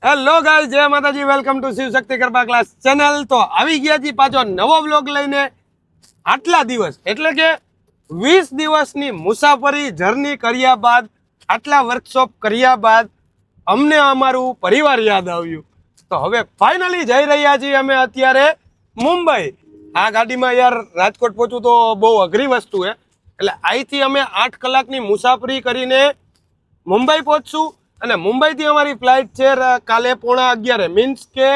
Hello guys, જય માતાજી, welcome to Shiv Shakti garba class channel. તો આવી ગયા છીએ પાછો નવો વ્લોગ લઈને. આટલા દિવસ એટલે કે 20 દિવસની મુસાફરી જર્ની કર્યા બાદ, આટલા વર્કશોપ કર્યા બાદ અમને અમારું પરિવાર યાદ આવ્યું. તો હવે ફાઇનલી જઈ રહ્યા છીએ અમે અત્યારે મુંબઈ. આ ગાડીમાં યાર રાજકોટ પહોંચવું તો બહુ અઘરી વસ્તુ છે. એટલે અહીંથી અમે 8 કલાકની મુસાફરી કરીને મુંબઈ પહોંચશું. અને મુંબઈથી અમારી ફ્લાઇટ છે કાલે 11:30. મીન્સ કે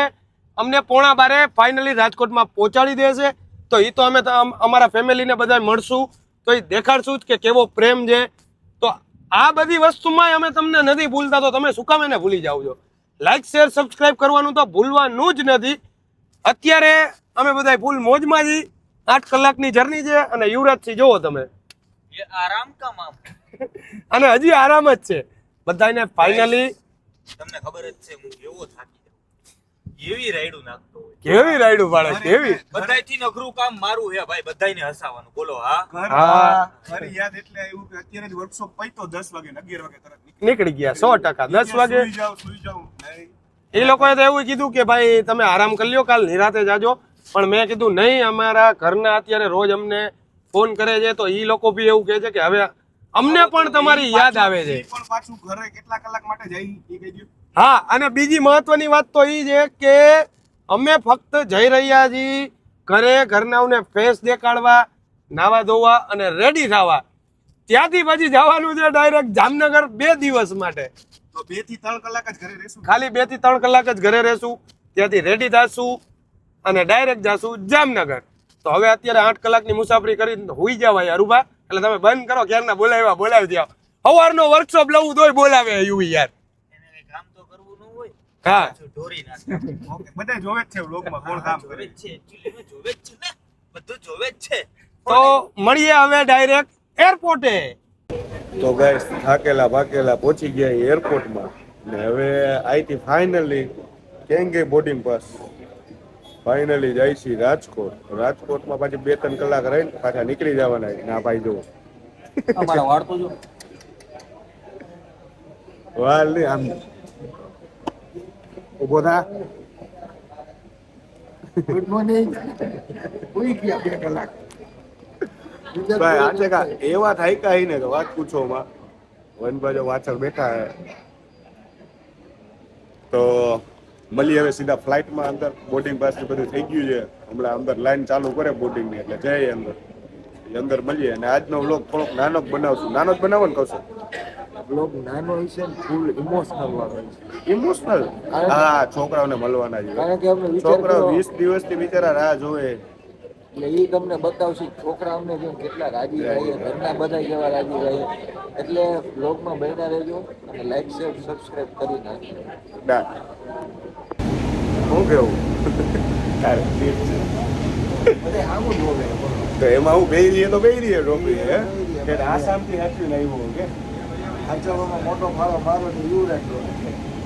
અમને 12:30 ફાઇનલી રાજકોટમાં પહોંચાડી દેશે. તો એ તો અમે અમારા ફેમિલીને બધા મળશું, તો એ દેખાડશું જ કે કેવો પ્રેમ છે. તો આ બધી વસ્તુમાં અમે તમને નથી ભૂલતા, તો તમે શું કામ એને ભૂલી જાઓ છો? લાઈક શેર સબસ્ક્રાઇબ કરવાનું તો ભૂલવાનું જ નથી. અત્યારે અમે બધા ફૂલ મોજમાં છીએ. 8 કલાકની જર્ની છે અને યુવરાજથી જોવો તમે, આરામ કા મામ. અને હજી આરામ જ છે બધાને. ફાઇનલી તમને ખબર જ છે હું કેવો થાકી જાઉં, એવી રાઈડું નાખતો હોય, કેવી રાઈડું પાડે, કેવી બધાયથી અઘરું કામ મારું હે ભાઈ, બધાયને હસાવવાનું. બોલો હા હા. ઘર યાદ એટલે આવ્યું કે અત્યારે જ વર્કશોપ પૈતો 10 વાગે ને 11 વાગે તરત નીકળી ગયા 100%. 10 વાગે સુઈ જાઉં નહીં. એ લોકોએ તો એવું કીધું કે ભાઈ તમે આરામ કરી લ્યો, કાલ નિરાતે જાજો. પણ મેં કીધું નહીં, અમારા ઘરના અત્યારે રોજ અમને ફોન કરે છે, તો એ લોકો બી એવું કહે છે કે હવે અમને પણ તમારી યાદ આવે છે. પણ પાછું ઘરે કેટલા કલાક માટે જાય એ કહી દો. હા, અને બીજી મહત્વની વાત તો એ છે કે અમે ફક્ત જઈ રહ્યા છીએ ઘરે ઘરનાઓને ફેસ દેખાડવા, નાવા ધોવા અને રેડી થવા. ત્યાંથી પછી જવાનું છે ડાયરેક્ટ જામનગર 2 દિવસ માટે. તો 2 થી 3 કલાક જ ઘરે રહેશું. ખાલી 2 થી 3 કલાક જ ઘરે રહેશું. ત્યાંથી રેડી થશું અને ડાયરેક્ટ જાશું જામનગર. તો હવે અત્યારે 8 કલાકની મુસાફરી કરીને હોઈ જવાય યારુભા. એટલે તમે બંધ કરો, ક્યારના બોલાવી દો. સવારનો વર્કશોપ લઉં તોય બોલાવે યુવી યાર. એને કઈ કામ તો કરવું ન હોય, હા, પાછું ઢોરી નાખે. ઓકે, બધા જોવે જ છે વ્લોગમાં કોણ કામ જોવે કરે. જ છે, actually જોવે જ છે ને, બધું જોવે જ છે. તો મળીએ હવે ડાયરેક્ટ એરપોર્ટે. તો ગાઈસ થાકેલા ભાકેલા પહોંચી ગયા એરપોર્ટમાં ને હવે અહીંથી ફાઇનલી કેંગે બોર્ડિંગ પાસ ફાઇનલી જાય છે રાજકોટ. રાજકોટમાં પાછી 2-3 કલાક રહીને પાછા નીકળી જવાના. ના ભાઈ જો અમારા વાળતો જો વાલ નહીં, આમ ઉભો થા. Good morning. ઉઈ ગયા 2 કલાક. ભાઈ આજે કા એવા થાય કાંઈ ને કે વાત પૂછો માં. વનભાઈ વાછળ બેઠા હે. તો મળીએ હવે સીધા ફ્લાઇટમાં. અંદર બોર્ડિંગ પાસ બધું થઈ ગયું છે. હમણાં અંદર લાઈન ચાલુ કરે બોર્ડિંગની, એટલે જઈએ અંદર મળીએ. અને આજનો વ્લોગ થોડોક નાનો જ બનાવશું. નાનો જ બનાવો ને કહું બ્લોગ નાનો હોય છે ને ફૂલ ઇમોશનલ વાળો હોય છે. ઇમોશનલ. હા, છોકરાઓને મળવાના છે. કારણ કે આપણે વિચાર છોકરાઓ કરો 20 દિવસથી બિચારા રાહ જોવે. એટલે એ તમને બતાવશે છોકરા અમને જેમ કેટલા રાજી રહીએ, ઘરના બધા કેવા રાજી રહીએ. એટલે બ્લોગમાં બન્યા રહેજો અને લાઈક શેર સબસ્ક્રાઇબ કરી નાખજો. ના શું કેવું તારે ઠીક છે. બધા આવું જોવે તો એમાં હું બેહી રહીએ તો બેહી રહીએ ટોપી હે કે આસામથી હાચવીને આવ્યો કે હાચવામાં મોટો ફાળો મારો છે યુવરાજ નો.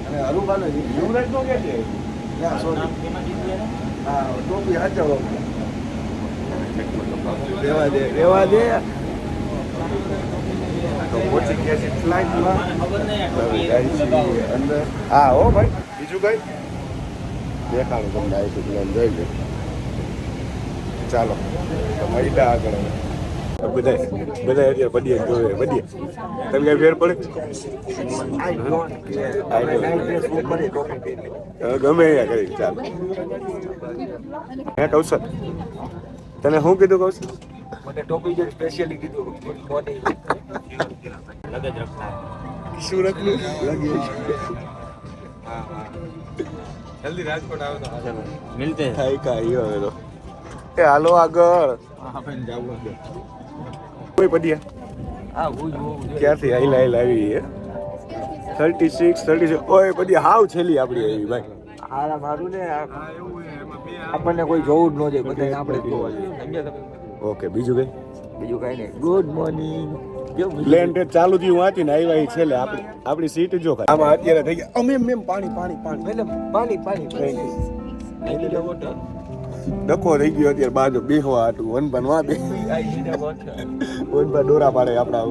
અને હરુભાનો છે યુવરાજ નો કે છે ના સોરી. હા, ટોપી હાચવવામાં રેવા દે. તો પહોંચી ગયા છે ફ્લાઇટમાં. અંદર હા હો ભાઈ, બીજું કઈ દેખાડું તમને આવીશું પ્લાન જોઈ લે. ચાલો મહિલા આગળ બધા અત્યારે બડીએ જોવે. બડીએ તમે કઈ ફેર પડે ગમે અહીંયા કરી. ચાલો હે કૌશલ, તને શું કીધું કૌશલ? મને ટોપી જે સ્પેશિયલી કીધું ગુડ મોર્નિંગ. શું રખલું જલ્દી રાજકોટ આવે તો મિલતે થાય કાંઈ હવે તો એ હાલો આગળ. કોઈ પડિયા હા, હું ક્યાંથી હાઈલા આવી હે 36. ઓય પડિયા હાવ છેલ્લી આપડી આવી ભાઈ. હારા મારું ને આપણને કોઈ જોવું જ ન જોઈએ, બધાને આપણે જ જોવા જોઈએ. સમજ્યા તમે? ઓકે, બીજું કઈ બીજું કઈ નહીં. Good morning. પ્લેન ટેટ ચાલુ થયું વાંચી ને આવ્યા ઈ છેલ્લે આપણી સીટ જો ખાય. આમાં અત્યારે થઈ ગયા અમે મેમ પાણી એટલે પાણી ડખો થઈ ગયો અત્યારે બાજુ બેહવા હાટું. વનપાન વા બે વનપા ડોરા પાડે આપડા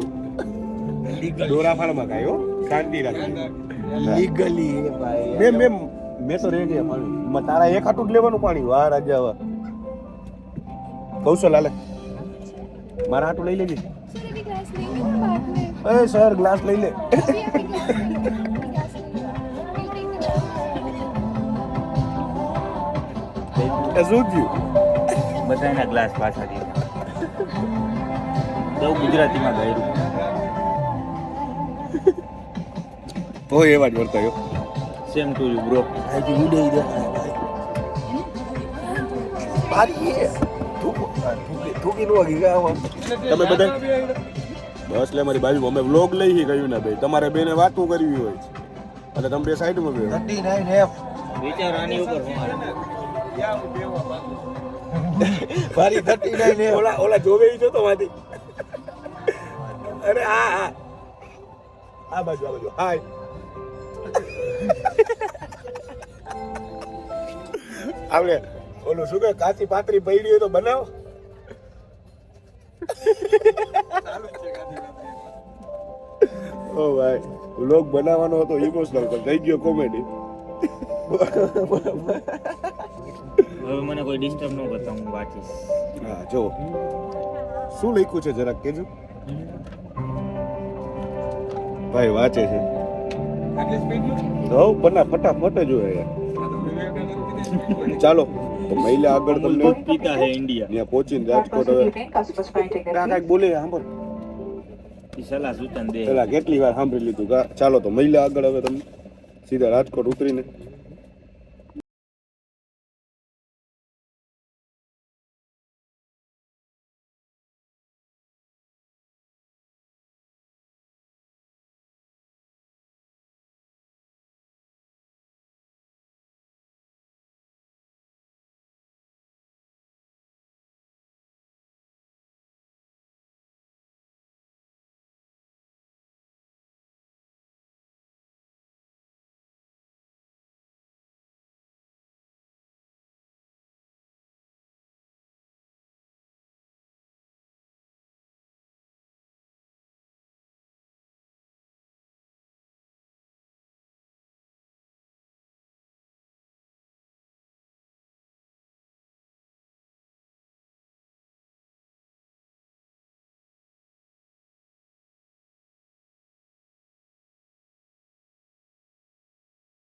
ડોરા ફાળમાં કાંઈ હો શાંતિ રાખી. લીગલી હે ભાઈ મેં તો રેડી પાણી તારા એક હાટું જ લેવાનું પાણી વાહ રાજા વાહ કૌશલ હાલે મારા હાટું લઈ લેજે અરે સર ગ્લાસ લઈ લે શું થયું બધાના ગ્લાસ પાછા દીધા તો ગુજરાતીમાં ગાયરું તો એવા જ વર્તાયો સેમ ટુ યુ બ્રો આજી ઉડઈ દે ભાઈ થૂકી નો ગયા તમે બધા બસ લે મારી બાજુ અમે વ્લોગ લઈ ગયું ને ભાઈ તમારે બેને વાતું કરવી હોય એટલે તમે બે સાઈડમાં બેસો 39F વિચાર આની ઉપર મારી 39F ઓલા જોવે ઈ જોતો માથી અરે આ બાજુ હાય આપણે ઓલું શું કે કાચી પાતરી પડી હોય તો બનાવો ઓ ભાઈ વ્લોગ બનાવવાનો હતો ઇમોશનલ પણ થઈ ગયો કોમેડી હવે મને કોઈ ડિસ્ટર્બ ન કરતા હું વાંચીશ હા જો શું લખ્યું છે જરાક કેજો ભાઈ વાંચે છે હવ બના ફટાફટ જ હોય ચાલો તો મહિલા આગળ તમને દૂધ પીતા હે ઇન્ડિયા ત્યાં પહોંચીને રાજકોટ હવે કાંઈક બોલે સાંભળ ઈ સલાહ સૂચન દે પેલા કેટલી વાર સાંભળી લીધું ચાલો તો મહિલા આગળ હવે તમે સીધા રાજકોટ ઉતરીને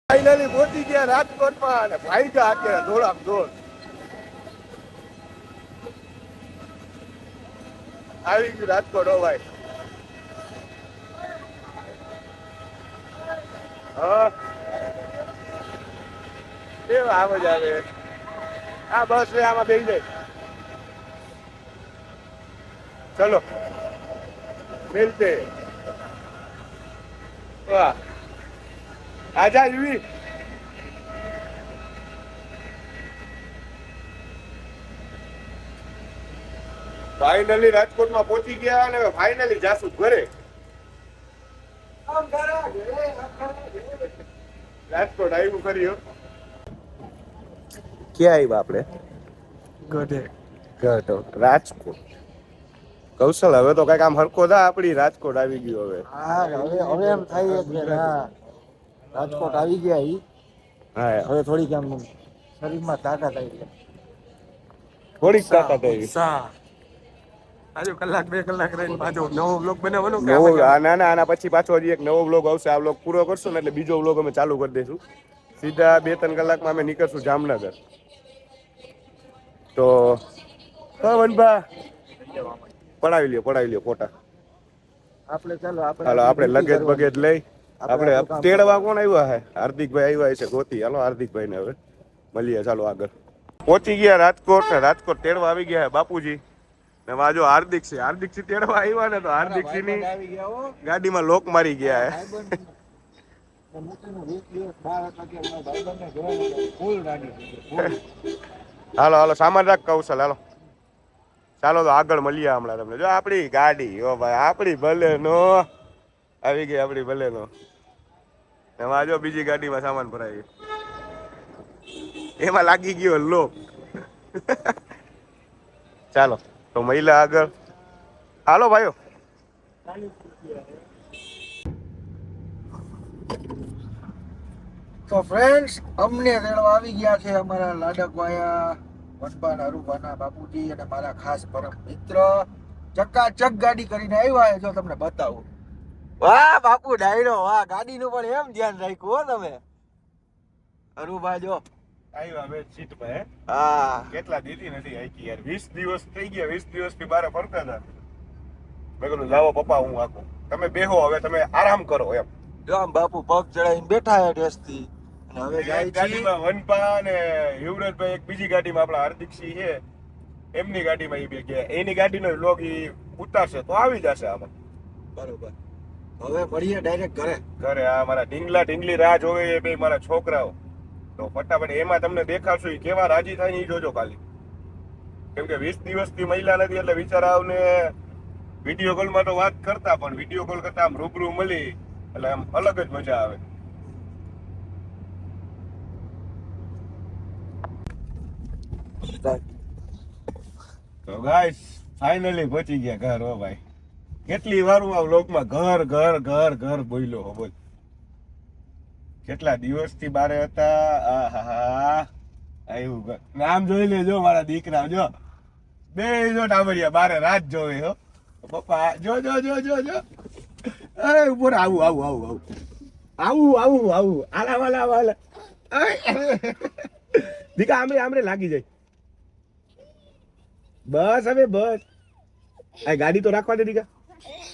ફાઇનલી પહોંચી ગયા રાજકોટમાં અને ભાઈગા અત્યારે દોડામ દોડ આવી ગયું રાજકોટ હો ભાઈ હા કેવા આવે જ આવે આ બસ રે આમાં બેસી જાય ચલો મિલતે વાહ આજા યુવી ફાઇનલી રાજકોટમાં પહોંચી ગયા અને ફાઇનલી જાસુ ઘરે રાજકોટ આવ્યું કર્યું ક્યાં આવ્યા આપણે ગઢે રાજકોટ કૌશલ હવે તો કઈક આમ હરકો થા આપડી રાજકોટ આવી ગયું હવે હા હવે એમ થાય કે ના રાજકોટ આવી ગયા ઈ હા હવે થોડીક આમ શરીરમાં તાકાત આવી ગઈ થોડીક તાકાત આવી આજુ કલાક 2 કલાક રહીને પાછો નવો બ્લોગ બનાવવાનો કે નવો ના આના પછી પાછો હજી એક નવો બ્લોગ આવશે આ બ્લોગ પૂરો કરશું ને એટલે બીજો બ્લોગ અમે ચાલુ કરી દઈશું સીધા 2-3 કલાકમાં અમે નીકળશું જામનગર તો વનભા પડાવી લ્યો ફોટા આપણે હાલો આપણે લગેજ બગેજ લઈ આપણે તેડવા કોણ આવ્યા હે હાર્દિકભાઈ આવ્યા છે ગોતી હાલો હાર્દિકભાઈ ને હવે મળીએ ચાલો આગળ પહોંચી ગયા રાજકોટ ને રાજકોટ તેડવા આવી ગયા હે બાપુજી ને વાજો હાર્દિક થી તેડવા આવ્યા ને તો હાર્દિકસિંહ ની ગાડીમાં લોક મારી ગયા હે હાલો સામાન રાખ કૌશલ હાલો ચાલો તો આગળ મળીએ હમણાં તમને જો આપણી ગાડી ઓ ભાઈ આપણી ભલે નો આવી ગઈ આપણી ભલે નો એમાં જો બીજી ગાડીમાં સામાન ભરાય એમાં લાગી ગયો લોક ચાલો તો મહિલા આગળ હાલો ભાઈઓ તો ફ્રેન્ડ્સ અમને તેડવા આવી ગયા છે અમારા લાડકવાયા વનબાના અરુબાના બાપુજી અને મારા ખાસ પરમ મિત્ર ચકાચક ગાડી કરીને આવ્યા છે. જો તમને બતાવું. વાહ બાપુ ડાયરો, વાહ ગાડીનું પણ એમ ધ્યાન રાખ્યું હો તમે. અરુબા જો આવ્યા બે સીટ પર હે હા કેટલા દીધી નથી આઈકી યાર 20 દિવસ થઈ ગયા 20 દિવસથી બારે ફરતા હતા. મેં કીધું લાવો પપ્પા હું આખું તમે બેહો હવે તમે આરામ કરો એમ. જો આમ બાપુ પગ ચડાવીને બેઠા છે ટેસ્ટથી અને હવે જાય એક છે ગાડીમાં વનપા અને યુવરાજભાઈ એક બીજી ગાડીમાં આપણા હાર્દિકસિંહ છે એમની ગાડીમાં એ બે ગયા એની ગાડીનો વ્લોગ ઈ ઉતારશે તો આવી જશે આમાં. બરોબર. હવે મળીએ ડાયરેક્ટ ઘરે. ઘરે આ મારા ઢીંગલી રાહ જોવે એ બે મારા છોકરાઓ તો ફટાફટ એમાં તમને દેખાડશું ઈ કેવા રાજી થાય ને ઈ જોજો ખાલી. કેમ કે 20 દિવસથી મહિલા નથી એટલે વિચારાવને વિડીયો કોલમાં તો વાત કરતા પણ વિડીયો કોલ કરતા આમ રૂબરૂ મળી એટલે આમ અલગ જ મજા આવે. તો ગાઈસ ફાઇનલી પહોંચી ગયા ઘર. હો ભાઈ કેટલી વાર હું આ વ્લોગમાં ઘર ઘર ઘર ઘર બોલ્યો હો બોલ. કેટલા દિવસથી બારે હતા. આહાહા આવ્યું ઘર. નામ જોઈ લેજો મારા દીકરા જો બે જો ટાબરિયા બારે રાત જોવે હો પપ્પા જો જો જો જો જો અરે ઉપર આવું આવું આવું આવું આવું આવું આવું આલા વાલા વાલા દીકા આમરે આમરે લાગી જાય. બસ હવે બસ આ ગાડી તો રાખવા દે દીકા.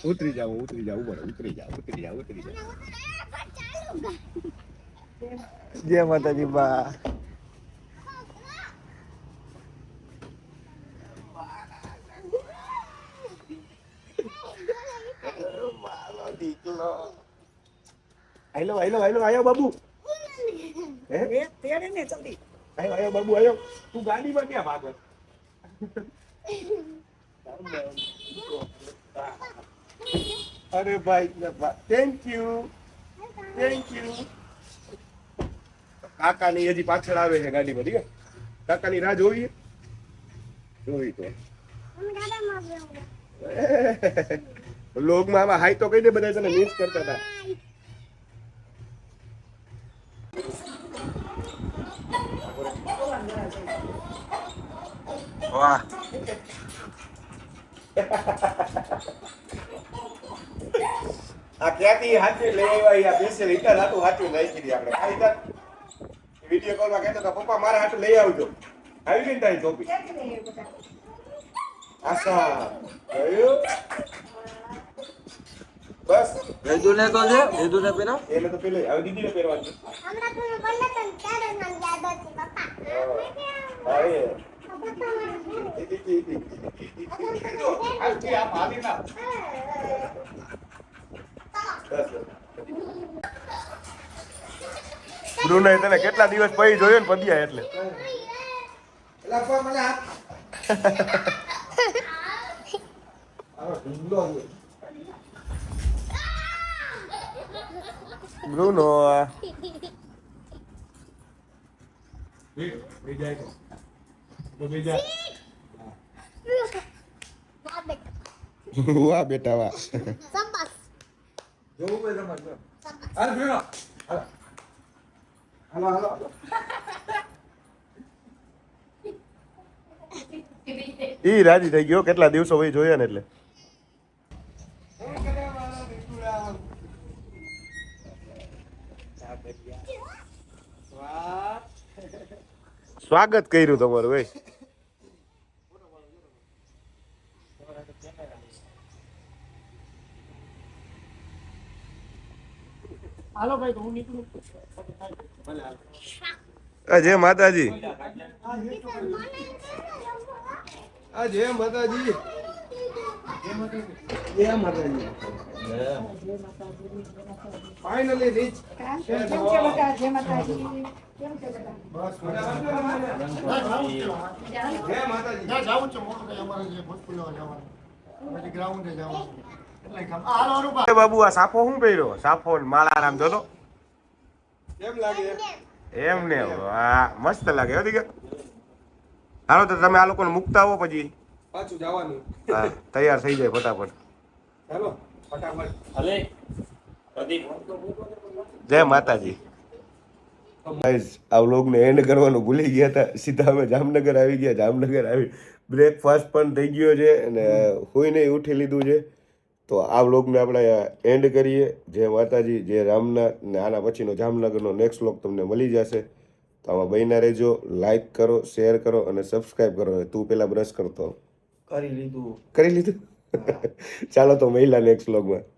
ઉતરી જાવ ઉતરી જાવ ઉપર ઉતરી જાવ ઉતરી જાવ ઉતરી જાવ. જય માતાજી બા. આયલો આયલો આયલો આયો બાબુ. હે તેડે ને જલ્દી આયો આયો બાબુ આયો. તું ગાડીમાં ક્યાં ભાગે? અરે ભાઈ થેન્ક યુ થેન્ક યુ. કાકાની હજી પાછળ આવે છે ગાડીમાં. ઠીક છે કાકાની રાહ જોવી જોઈ તો લોગમાં આમાં હાઈ તો કહી દે બધા તને મિસ કરતા હતા. વાહ આ ક્યાંથી હાથી લઈ આવ્યા આ બેસે રીટા હાટું હાથી લઈ કીધી આપણે ખાઈ તા વિડિયો કોલમાં કહેતો તો પપ્પા મારા હાટું લઈ આવજો. આવી ગઈ ને તારી ટોપી આશા ગયું બસ વેદુને તો છે વેદુને પેલા એને તો પેલે હવે દીદીને પહેરવાનું છે. હમણાં તમે બોલ્યા હતા ને ત્યારે મને યાદ હતી પપ્પા. હા એ બ્રુને તને કેટલા દિવસ પછી જોયો ને પદ્યા એટલે બ્રુનો વાહ બેટા વાહ. સંપાસ. જોવું પડે તમારે. હાલ ભીણો હાલો હાલો હાલો. ઈ રાજી થઈ ગયો કેટલા દિવસો પછી જોયા ને એટલે. સ્વાગત કર્યું તમારું ભાઈ. જય માતાજી. જય માતાજી. જય માતાજી. Finally reach. કેમ છે બેટા? જય માતાજી. કેમ છે બેટા? જય માતાજી. બાબુ આ સાફો શું પહેર્યો? સાફો માળા નામ જોતો કેમ લાગે? એમને વાહ મસ્ત લાગે હો દીકરા. હાલો તો તમે આ લોકોને મૂકતા આવો પછી પાછું જવાનું. હા તૈયાર થઈ જાય ફટાફટ. ચાલો ફટાફટ. ભલે પ્રદીપ જય માતાજી. ગાઈઝ આ વ્લોગને એન્ડ કરવાનું ભૂલી ગયા હતા. સીધા અમે જામનગર આવી ગયા. જામનગર આવી બ્રેકફાસ્ટ પણ થઈ ગયો છે અને હોઈને ઉઠી લીધું છે. તો આ વ્લોગને આપણે એન્ડ કરીએ. જય માતાજી, જય રામનાથ. ને આના પછીનો જામનગરનો નેક્સ્ટ વ્લોગ તમને મળી જશે. તો આમાં બન્યા રહેજો. લાઈક કરો, શેર કરો અને સબસ્ક્રાઈબ કરો. તું પેલા બ્રશ કરતો કરી લીધું. કરી લીધું. ચાલો તો મહિલા નેક્સ્ટ વ્લોગમાં.